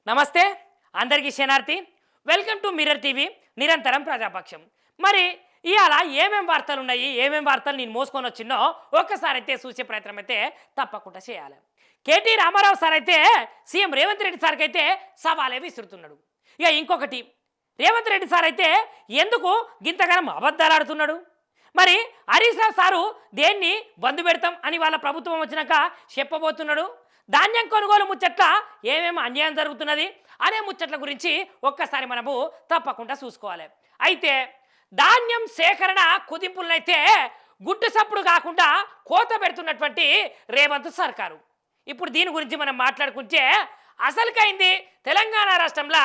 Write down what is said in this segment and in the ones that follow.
నమస్తే అందరికీ శనార్థి వెల్కమ్ టు మిర్రర్ టీవీ నిరంతరం ప్రజాపక్షం. మరి ఇవాళ ఏమేం వార్తలు ఉన్నాయి, ఏమేం వార్తలు నేను మోసుకొని వచ్చినో ఒక్కసారి అయితే చూసే ప్రయత్నం అయితే తప్పకుండా చేయాలి. కేటీ రామారావు సార్ అయితే సీఎం రేవంత్ రెడ్డి సార్కి అయితే సవాలే విసురుతున్నాడు. ఇక ఇంకొకటి, రేవంత్ రెడ్డి సార్ అయితే ఎందుకు గింతగానం అబద్ధాలు ఆడుతున్నాడు? మరి హరీష్ రావు సారు దేన్ని బంధు పెడతాం అని వాళ్ళ ప్రభుత్వం వచ్చినాక చెప్పబోతున్నాడు. ధాన్యం కొనుగోలు ముచ్చట్ల ఏమేమి అన్యాయం జరుగుతున్నది అనే ముచ్చట్ల గురించి ఒక్కసారి మనము తప్పకుండా చూసుకోవాలి. అయితే ధాన్యం సేకరణ కుదింపులనైతే గుట్టు సప్పుడు కాకుండా కోత పెడుతున్నటువంటి రేవంత్ సర్కారు. ఇప్పుడు దీని గురించి మనం మాట్లాడుకుంటే అసలుకైంది తెలంగాణ రాష్ట్రంలో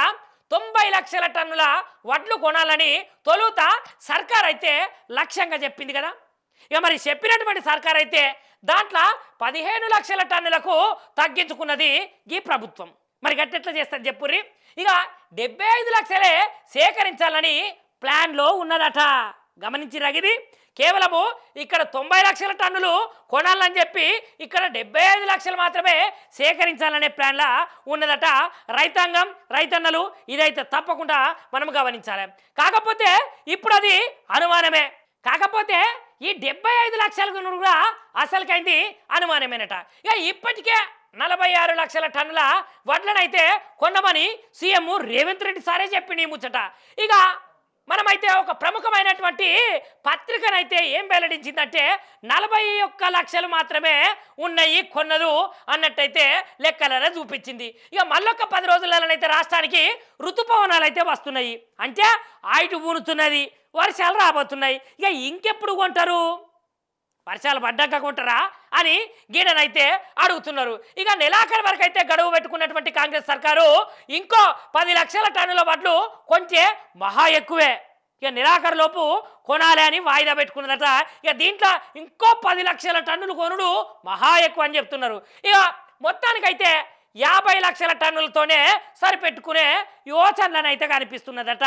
90 లక్షల టన్నుల వడ్లు కొనాలని తొలుత సర్కార్ అయితే లక్ష్యంగా చెప్పింది కదా. ఇక మరి చెప్పినటువంటి సర్కార్ అయితే దాంట్లో 15 లక్షల టన్నులకు తగ్గించుకున్నది ఈ ప్రభుత్వం. మరి గట్టెట్లా చేస్తుంది చెప్పుర్రి. ఇక 75 లక్షలే సేకరించాలని ప్లాన్లో ఉన్నదట. గమనించిరగిది కేవలము ఇక్కడ 90 లక్షల టన్నులు కొనాలని చెప్పి ఇక్కడ 75 లక్షలు మాత్రమే సేకరించాలనే ప్లాన్లా ఉన్నదట రైతాంగం, రైతన్నలు. ఇదైతే తప్పకుండా మనం గమనించాలి. కాకపోతే ఇప్పుడు అది అనుమానమే. కాకపోతే ఈ 75 లక్షలకు కూడా అసలుకైంది అనుమానమేనట. ఇక ఇప్పటికే 46 లక్షల టన్నుల వడ్లనైతే కొన్నమని సీఎం రేవంత్ రెడ్డి సారే చెప్పింది ఈ ముచ్చట. ఇక మనమైతే ఒక ప్రముఖమైనటువంటి పత్రికనైతే ఏం వెల్లడించిందంటే 41 లక్షలు మాత్రమే ఉన్నాయి కొన్నదు అన్నట్టయితే లెక్కలనే చూపించింది. ఇక మళ్ళొక్క 10 రోజులలోనైతే రాష్ట్రానికి ఋతుపవనాలు అయితే వస్తున్నాయి. అంటే ఆయిటు ఊనుతున్నది, వర్షాలు రాబోతున్నాయి. ఇక ఇంకెప్పుడు కొంటారు? వర్షాలు పడ్డాక కొంటారా అని గీడనైతే అడుగుతున్నారు. ఇక నెలాఖరు వరకు అయితే గడువు పెట్టుకున్నటువంటి కాంగ్రెస్ సర్కారు ఇంకో 10 లక్షల టన్నుల వడ్లు కొంటే మహా ఎక్కువే. ఇక నెలాఖరులోపు కొనాలి అని వాయిదా పెట్టుకున్నదట. ఇక దీంట్లో ఇంకో 10 లక్షల టన్నులు కొనుడు మహా ఎక్కువ అని చెప్తున్నారు. ఇక మొత్తానికైతే 50 లక్షల టన్నులతోనే సరిపెట్టుకునే యోచనలనైతే కనిపిస్తున్నదట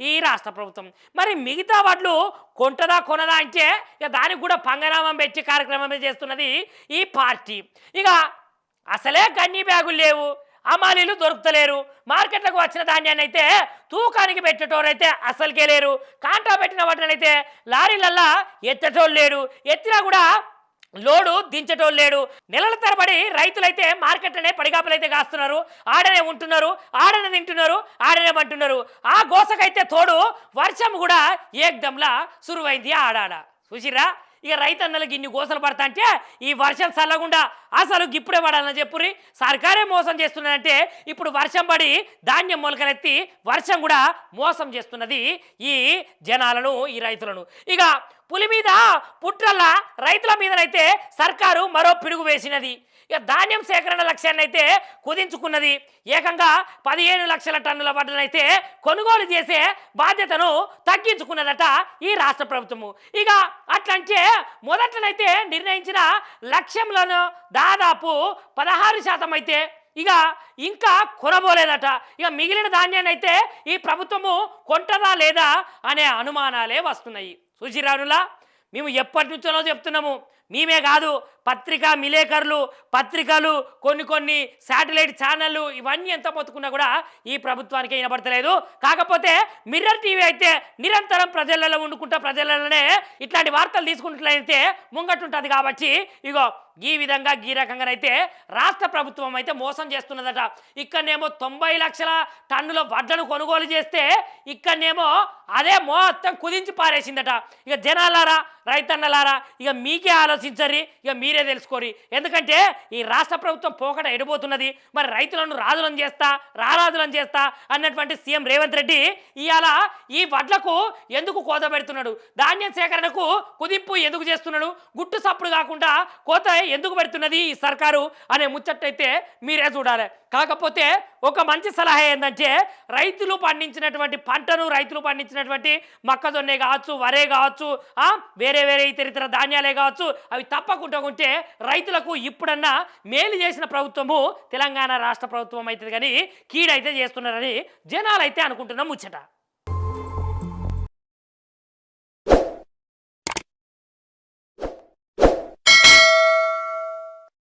ఈ రాష్ట్ర ప్రభుత్వం. మరి మిగతా వడ్లు కొంటదా కొనదా అంటే ఇక దానికి కూడా పంగనామం పెట్టి కార్యక్రమమే చేస్తున్నది ఈ పార్టీ. ఇక అసలే గన్ని బ్యాగులు లేవు, అమాలీలు దొరుకుతలేరు, మార్కెట్లకు వచ్చిన ధాన్యాన్ని అయితే తూకానికి పెట్టేటోరైతే అసలుకే లేరు, కాంటా పెట్టిన వాటినైతే లారీలల్లా ఎత్తటోళ్ళు లేడు, ఎత్తినా కూడా లోడు దించటోళ్ళు లేడు. నెలల తరబడి రైతులైతే మార్కెట్లోనే పడిగాపులైతే కాస్తున్నారు, ఆడనే ఉంటున్నారు, ఆడనే తింటున్నారు, ఆడనే పంటున్నారు. ఆ గోసకైతే తోడు వర్షం కూడా ఏకదంలా సురువైంది ఆడాడ. చూసిరా, ఇక రైతన్నలకు ఇన్ని గోసలు పడతా అంటే ఈ వర్షం చల్లకుండా అసలు ఇప్పుడే పడాలని చెప్పుర్రి. సర్కారే మోసం చేస్తున్నదంటే ఇప్పుడు వర్షం పడి ధాన్యం మొలకలెత్తి వర్షం కూడా మోసం చేస్తున్నది ఈ జనాలను, ఈ రైతులను. ఇక పులి మీద పుట్రల్ల రైతుల మీదనైతే సర్కారు మరో పిడుగు వేసినది. ఇక ధాన్యం సేకరణ లక్ష్యాన్ని అయితే కుదించుకున్నది. ఏకంగా 15 లక్షల టన్నుల వడ్లనైతే కొనుగోలు చేసే బాధ్యతను తగ్గించుకున్నదట ఈ రాష్ట్ర ప్రభుత్వము. ఇక అట్లంటే మొదట్లనైతే నిర్ణయించిన లక్ష్యంలోనూ దాదాపు 16% అయితే ఇక ఇంకా కొనబోలేదట. ఇక మిగిలిన ధాన్యాన్ని అయితే ఈ ప్రభుత్వము కొంటదా లేదా అనే అనుమానాలే వస్తున్నాయి. చూసిరానులా, మేము ఎప్పటి నుంచో చెప్తున్నాము, మేమే కాదు పత్రికా విలేకరులు, పత్రికలు, కొన్ని శాటిలైట్ ఛానళ్ళు ఇవన్నీ ఎంత మొత్తుకున్నా కూడా ఈ ప్రభుత్వానికి వినబడతలేదు. కాకపోతే మిర్రర్ టీవీ అయితే నిరంతరం ప్రజలలో వండుకుంటా ప్రజలలోనే ఇట్లాంటి వార్తలు తీసుకుంటున్నట్లయితే ముంగటుంటుంది. కాబట్టి ఇగో ఈ విధంగా ఈ రకంగానైతే రాష్ట్ర ప్రభుత్వం అయితే మోసం చేస్తున్నదట. ఇక్కడనేమో 90 లక్షల టన్నుల వడ్లను కొనుగోలు చేస్తే ఇక్కడనేమో అదే మొత్తం కుదించి పారేసిందట. ఇక జనాలారా, రైతన్నలారా, ఇక మీకే ఆలోచించర్రి, ఇక మీరే తెలుసుకోరి. ఎందుకంటే ఈ రాష్ట్ర ప్రభుత్వం పోకడ ఎడిపోతున్నది. మరి రైతులను రాజులను చేస్తా, రారాజులను చేస్తా అన్నటువంటి సీఎం రేవంత్ రెడ్డి ఇవాళ ఈ వడ్లకు ఎందుకు కోత పెడుతున్నాడు, ధాన్యం సేకరణకు కుదింపు ఎందుకు చేస్తున్నాడు, గుట్టు సప్పుడు కాకుండా కోత ఎందుకు పెడుతున్నది ఈ సర్కారు అనే ముచ్చట్టయితే మీరే చూడాలి. కాకపోతే ఒక మంచి సలహా ఏంటంటే రైతులు పండించినటువంటి పంటను, రైతులు పండించినటువంటి మొక్కజొన్నే కావచ్చు, వరే కావచ్చు, వేరే ఇతర ధాన్యాలే కావచ్చు, అవి తప్పకుండా ఉంటే రైతులకు ఇప్పుడన్నా మేలు చేసిన ప్రభుత్వము తెలంగాణ రాష్ట్ర ప్రభుత్వం అవుతుంది. కానీ కీడైతే చేస్తున్నారని జనాలైతే అనుకుంటున్నాం ముచ్చట.